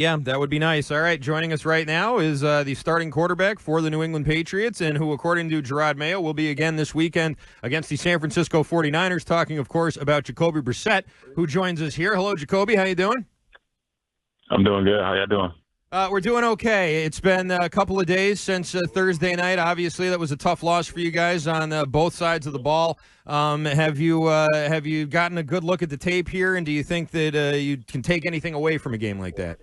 Yeah, that would be nice. All right, joining us right now is the starting quarterback for the New England Patriots, and who, according to Gerard Mayo, will be again this weekend against the San Francisco 49ers, talking, of course, about Jacoby Brissett, who joins us here. Hello, Jacoby. How you doing? I'm doing good. How y'all doing? We're doing okay. It's been a couple of days since Thursday night. Obviously, that was a tough loss for you guys on both sides of the ball. Have you gotten a good look at the tape here, and do you think that you can take anything away from a game like that?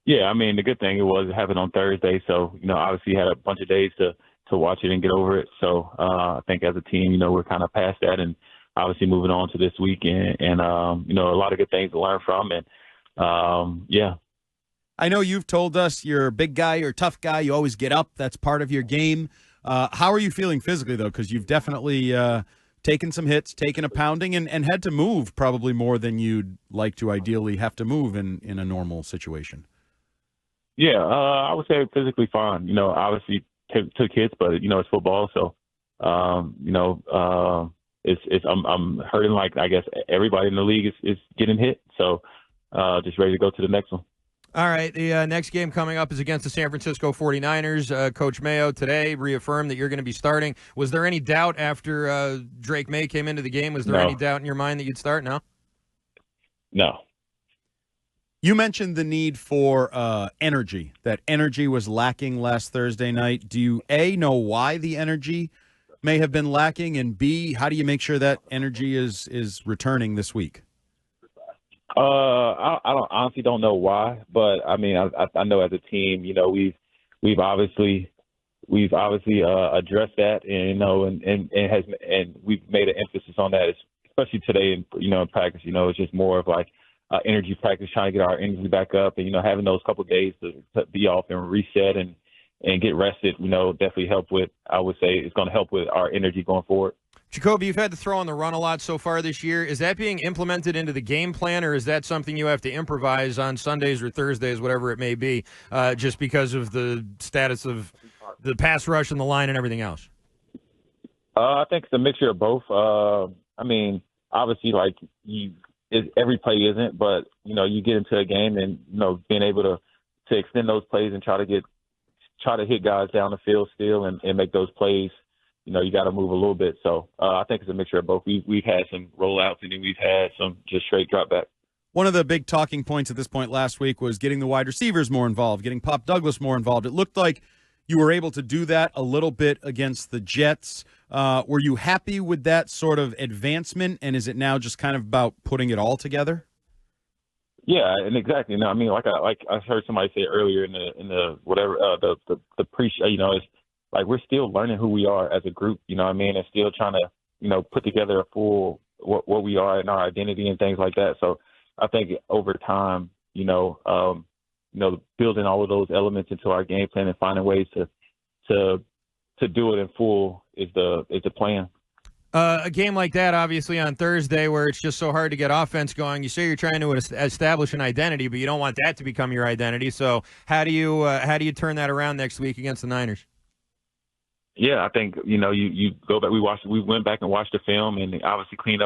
Yeah, I mean, the good thing it was it happened on Thursday, so obviously you had a bunch of days to watch it and get over it. So I think as a team, we're kind of past that, and obviously moving on to this weekend, and a lot of good things to learn from, and yeah. I know you've told us you're a big guy, you're a tough guy, you always get up. That's part of your game. How are you feeling physically, though? Because you've definitely taken some hits, taken a pounding, and had to move probably more than you'd like to ideally have to move in a normal situation. Yeah, I would say physically fine. Obviously took hits, but it's football, so I'm hurting like I guess everybody in the league is getting hit. So just ready to go to the next one. All right, the next game coming up is against the San Francisco 49ers. Coach Mayo today reaffirmed that you're going to be starting. Was there any doubt after Drake May came into the game? Was there any doubt in your mind that you'd start? No? No. You mentioned the need for energy. That energy was lacking last Thursday night. Do you, A, know why the energy may have been lacking, and B, how do you make sure that energy is returning this week? I honestly don't know why, but I mean, I know as a team, we've obviously addressed that, and we've made an emphasis on that, especially today in practice. It's just more of like energy practice, trying to get our energy back up, and having those couple of days to be off and reset and get rested, definitely help with. I would say it's going to help with our energy going forward. Jacoby, you've had to throw on the run a lot so far this year. Is that being implemented into the game plan, or is that something you have to improvise on Sundays or Thursdays, whatever it may be, just because of the status of the pass rush and the line and everything else? I think it's a mixture of both. I mean, obviously, like every play isn't, but you get into a game and being able to extend those plays and try to hit guys down the field still and make those plays. You got to move a little bit. So I think it's a mixture of both. We've had some rollouts, and then we've had some just straight drop back. One of the big talking points at this point last week was getting the wide receivers more involved, getting Pop Douglas more involved. It looked like you were able to do that a little bit against the Jets. Were you happy with that sort of advancement, and is it now just kind of about putting it all together? Yeah, and exactly. I mean, like I heard somebody say earlier in the whatever the pre, it's like we're still learning who we are as a group. You know what I mean, and still trying to put together a full what we are and our identity and things like that. So I think over time, building all of those elements into our game plan and finding ways to do it in full is the plan. A game like that, obviously, on Thursday, where it's just so hard to get offense going. You say you're trying to establish an identity, but you don't want that to become your identity. So how do you turn that around next week against the Niners? Yeah, I think you go back. We went back and watched the film, and obviously trying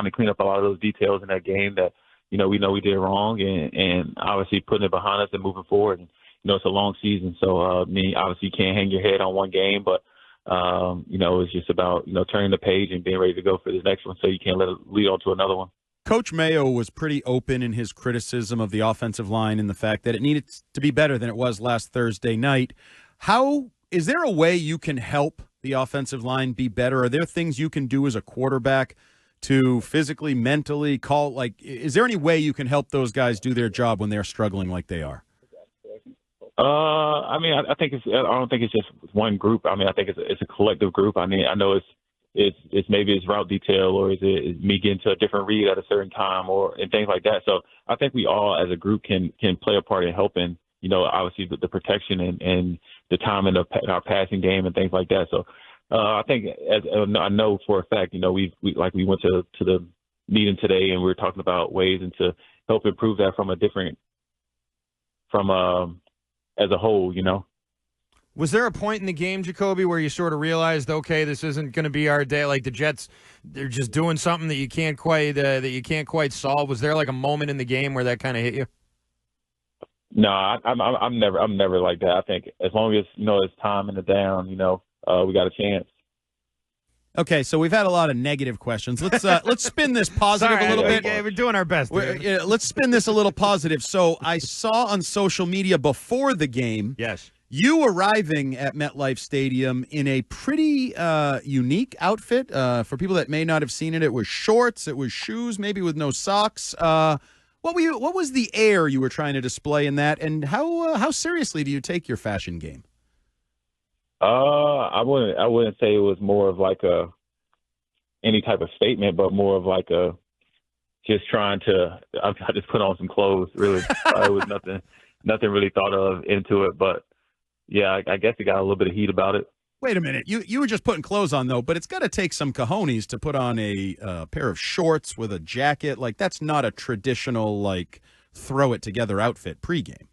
to clean up a lot of those details in that game that we know we did wrong, and obviously putting it behind us and moving forward. And it's a long season, so obviously you can't hang your head on one game, but it's just about turning the page and being ready to go for this next one, so you can't let it lead on to another one. Coach Mayo was pretty open in his criticism of the offensive line and the fact that it needed to be better than it was last Thursday night. Is there a way you can help the offensive line be better? Are there things you can do as a quarterback to physically, mentally is there any way you can help those guys do their job when they're struggling like they are? I mean, I don't think it's just one group. I mean, I think it's a collective group. I mean, I know it's maybe it's route detail, or is me getting to a different read at a certain time, and things like that. So I think we all as a group can play a part in helping, obviously the protection and the time in our passing game and things like that. So I think I know for a fact, we went to the meeting today and we were talking about ways and to help improve that as a whole, Was there a point in the game, Jacoby, where you sort of realized, okay, this isn't going to be our day? Like the Jets, they're just doing something that you can't quite solve. Was there like a moment in the game where that kind of hit you? No, I'm never like that. I think as long as it's time in the down, we got a chance. Okay, so we've had a lot of negative questions. Let's spin this positive a little bit. Yeah, we're doing our best. Let's spin this a little positive. So I saw on social media before the game, yes, you arriving at MetLife Stadium in a pretty unique outfit. For people that may not have seen it, it was shorts, it was shoes, maybe with no socks. What was the air you were trying to display in that, and how seriously do you take your fashion game? I wouldn't say it was more of like any type of statement, but more of like just trying to. I just put on some clothes. Really, it was nothing really thought of into it. But yeah, I guess it got a little bit of heat about it. Wait a minute, you were just putting clothes on though, but it's got to take some cojones to put on a pair of shorts with a jacket. Like that's not a traditional like throw it together outfit pregame.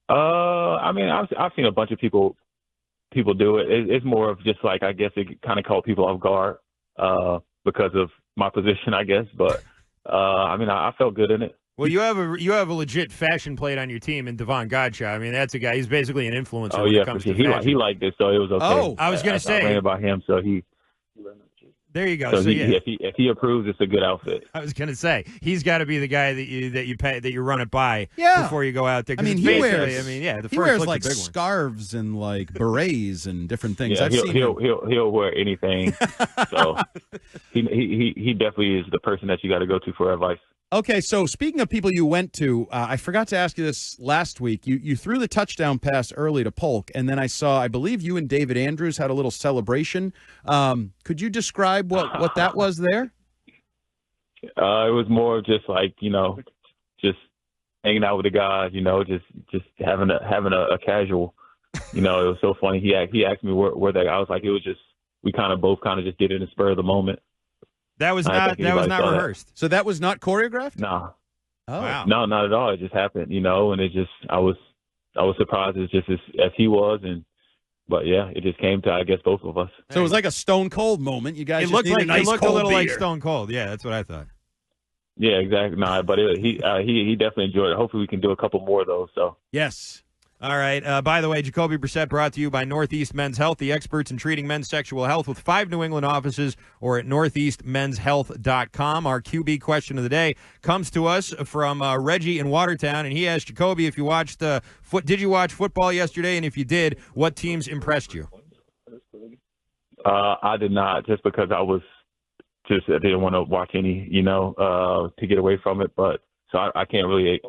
I mean, I've seen a bunch of people do it. It's more of just like, I guess it kind of caught people off guard because of my position, I guess. But I mean, I felt good in it. Well, you have a legit fashion plate on your team in Devon Godshaw. I mean, that's a guy. He's basically an influencer. Oh when yeah, it comes for sure. to fashion. He liked it, so it was okay. Oh, I was going to say. I ran about him, so he. There you go. So yeah. if he approves, it's a good outfit. I was going to say he's got to be the guy that you run it by before you go out there. I mean, he wears like scarves and like berets and different things. Yeah, I've seen he'll wear anything. So he definitely is the person that you got to go to for advice. Okay, so speaking of people you went to, I forgot to ask you this last week. You threw the touchdown pass early to Polk, and then I believe you and David Andrews had a little celebration. Could you describe what that was there? It was more of just like, just hanging out with the guys, just having a casual, it was so funny. He asked me where that, I was like, it was just, we both just did it in the spur of the moment. That was not rehearsed. So that was not choreographed? No. Oh. Wow. No, not at all. It just happened, and it just, I was surprised as he was, but yeah, it just came to, I guess, both of us. So it was like a Stone Cold moment. You guys it looked a little beer. like Stone Cold. Yeah, that's what I thought. Yeah, exactly. No, but he definitely enjoyed it. Hopefully we can do a couple more of those. So yes. All right. By the way, Jacoby Brissett brought to you by Northeast Men's Health, the experts in treating men's sexual health with 5 New England offices or at northeastmenshealth.com. Our QB question of the day comes to us from Reggie in Watertown, and he asked Jacoby if you watched did you watch football yesterday, and if you did, what teams impressed you? I did not, just because I didn't want to watch any, to get away from it. But so I can't really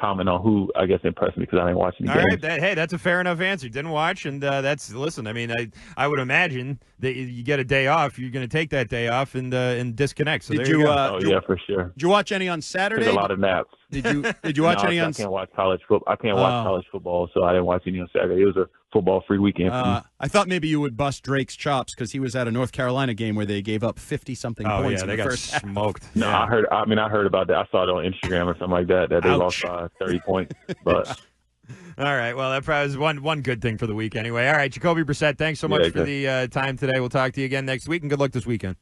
comment on who, I guess, impressed me because I didn't watch any games. All right, hey, that's a fair enough answer. Didn't watch, and listen. I mean, I would imagine that you get a day off, you're going to take that day off and disconnect. So did there you go. Oh yeah, for sure. Did you watch any on Saturday? Took a lot of naps. Did you watch any on? I can't watch college football. I can't watch college football, so I didn't watch any on Saturday. It was a football-free weekend for me. I thought maybe you would bust Drake's chops because he was at a North Carolina game where they gave up 50-something points. Oh yeah, they got smoked. No, yeah. I heard about that. I saw it on Instagram or something like that they lost 30 points. But all right, well, that probably was one good thing for the week anyway. All right, Jacoby Brissett, thanks so much for the time today. We'll talk to you again next week, and good luck this weekend.